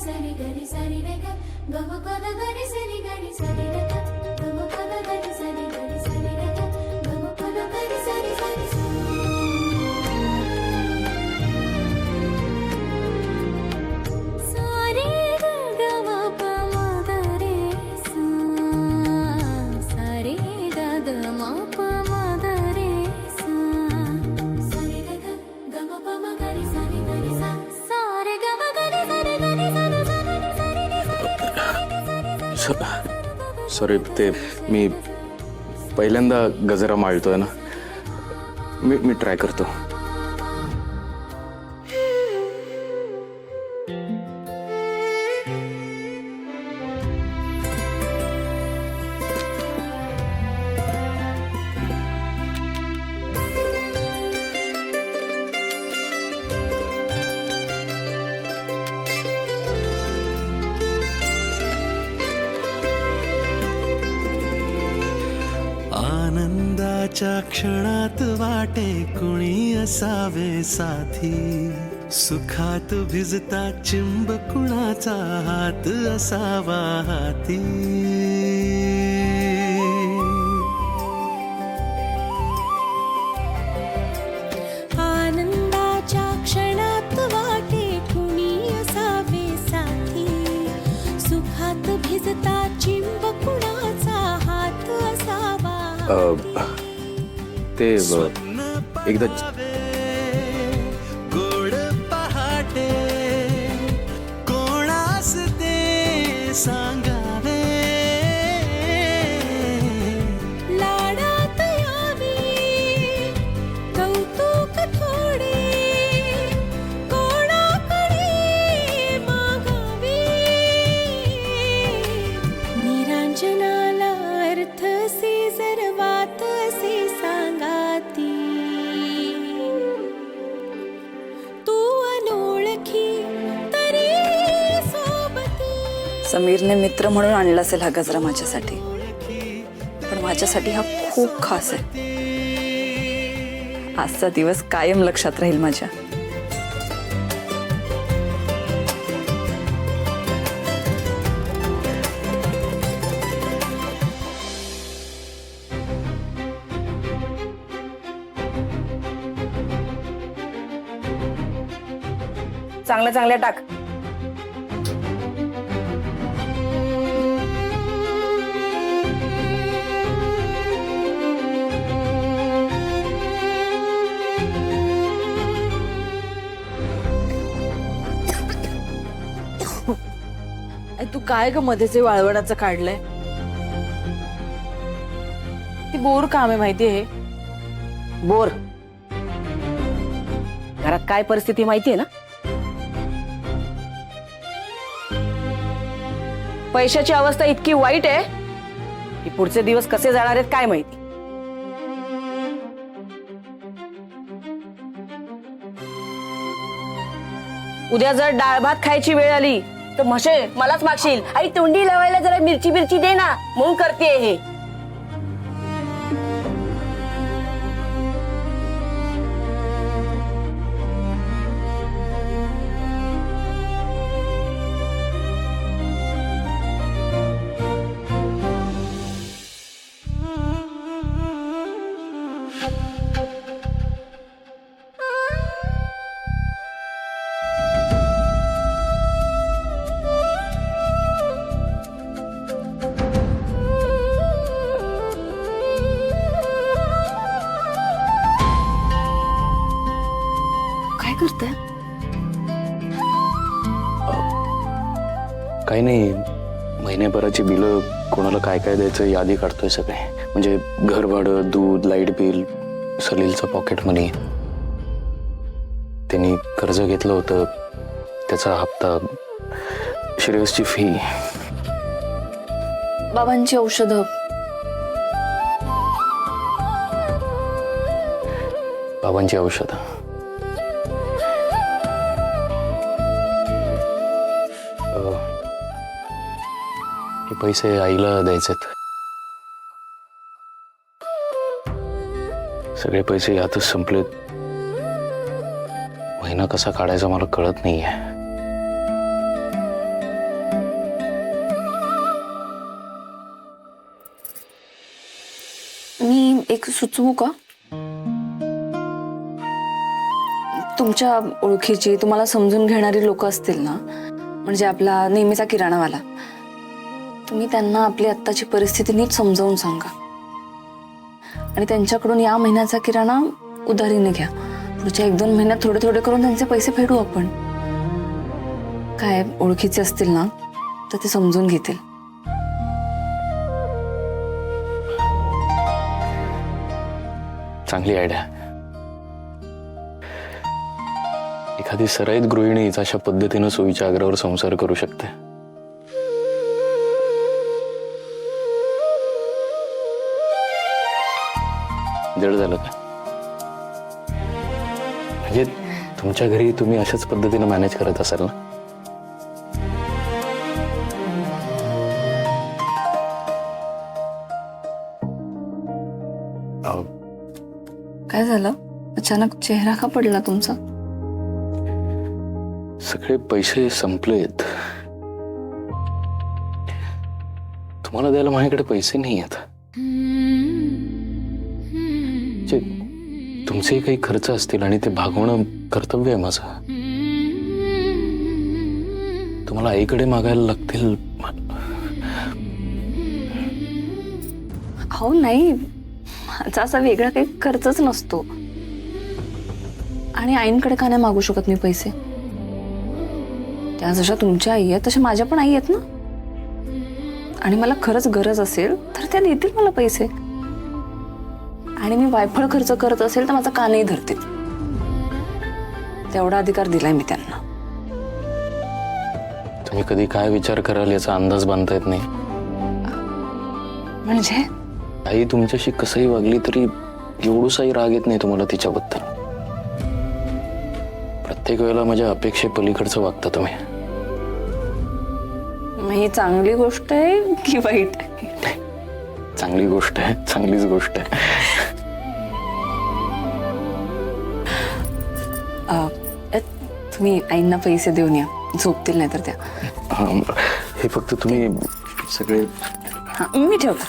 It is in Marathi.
सरी गरी सरी रे ग ग म प द गरी सरी गरी सरी रे ग ग म प द गरी सरी गरी सरी रे ग ग म प द गरी सरी सरी सारे ग ग म प म ग रे सा सारे ग ग म प म ग रे सा सरी रे ग ग म प म गरी सरी गरी सा सारे ग म गरी सरी गरी सरी सरी सॉरी ते मी पहिल्यांदा गजरा माळतोय ना, मी ट्राय करतो. आनंदाच्या क्षणात वाटे कुणी असावे साथी, सुखात भिजता चिंब कुणाचा हात असावा हाती. आनंदाच्या क्षणात वाटे कुणी असावे साथी, सुखात भिजता चिंब कुणाचा हात असावा. ते एकदा गोड पहाटे कोणास ते सांगावे, लाडात यावी कौतुक थोडे कोणाकडे मागावे. निरांजनाला अर्थ से जर वात से सांगाती, तू अनोळखी तरी सोबती. समीरने मित्र म्हणून आणला असेल हा गजरा माझ्यासाठी, पण माझ्यासाठी हा खूप खास आहे. आजचा दिवस कायम लक्षात राहील माझ्या. चांगल्या चांगल्या टाक. तू काय ग मध्येच वाळवणाचं काढलंय? ती बोर काम आहे माहितीये. बोर घरात काय परिस्थिती माहितीये ना? पैशाची अवस्था इतकी वाईट आहे की पुढचे दिवस कसे जाणार आहेत काय माहिती. उद्या जर डाळ भात खायची वेळ आली तर म्हशे मलाच मागशील, आई तोंडी लावायला जरा मिरची मिरची दे ना, म्हणून करतेय हे. काय करताय? काही नाही, महिन्याभराची बिलं कोणाला काय काय द्यायचं यादी काढतोय सगळे. म्हणजे घर भाडं, दूध, लाईट बिल, सलीलचं पॉकेट मनी, त्यांनी कर्ज घेतलं होतं त्याचा हप्ता, श्रेयसची फी, बाबांची औषधं, बाबांची औषधं. हे पैसे आईला द्यायचेत. सगळे पैसे यातच संपलेत. महिना कसा काढायचा मला कळत नाहीये. एक सुचवू का? तुमच्या ओळखीची तुम्हाला समजून घेणारी लोक असतील ना, म्हणजे आपला नेहमीचा किराणावाला, तुम्ही त्यांना आपली आत्ताची परिस्थिती नीट समजावून सांगा आणि त्यांच्याकडून या महिन्याचा किराणा उधारीने घ्या. पुढच्या 1-2 महिन्यात थोडे थोडे करून त्यांचे पैसे फेडू आपण. काय ओळखीचे असतील ना तर ते समजून घेतील. चांगली आयडिया. एखादी सराईत गृहिणीच अशा पद्धतीनं सोयीच्या आग्रहावर संसार करू शकते. जड झालं का? म्हणजे तुमच्या घरी तुम्ही अशाच पद्धतीनं मॅनेज करत असाल ना? अहो, काय झालं? अचानक चेहरा का पडला तुमचा? सगळे पैसे संपलेत. तुम्हाला द्यायला माझ्याकडे पैसे नाही आहेत. तुमचे काही खर्च असतील आणि ते भागवणं कर्तव्य आहे माझं. तुम्हाला आईकडे मागायला लागतील. हो नाही, माझा असा वेगळा काही खर्चच नसतो. आणि आईंकडे का नाही मागू शकत मी पैसे? त्या जशा तुमच्या आई आहेत तशा माझ्या पण आई आहेत ना. आणि मला खरंच गरज असेल तर त्या देतील मला पैसे. आणि मी वायफळ खर्च करत असेल तर माझा कानही धरतील. तेवढा अधिकार दिलाय मी त्यांना. तुम्ही कधी काय विचार कराल याचा अंदाज बांधता येत नाही. म्हणजे आई तुमच्याशी कसंही वागली तरी एवढूसाही राग येत नाही तुम्हाला तिच्याबद्दल. प्रत्येक वेळेला माझ्या अपेक्षे पलीकडचं वागता तुम्ही. मग ही चांगली गोष्ट आहे की वाईट आहे? चांगली गोष्ट आहे, चांगलीच गोष्ट आहे. तुम्ही आईंना पैसे देऊन या, झोपतील नाही तर त्या. हे फक्त तुम्ही सगळे हा, मी ठेवतो.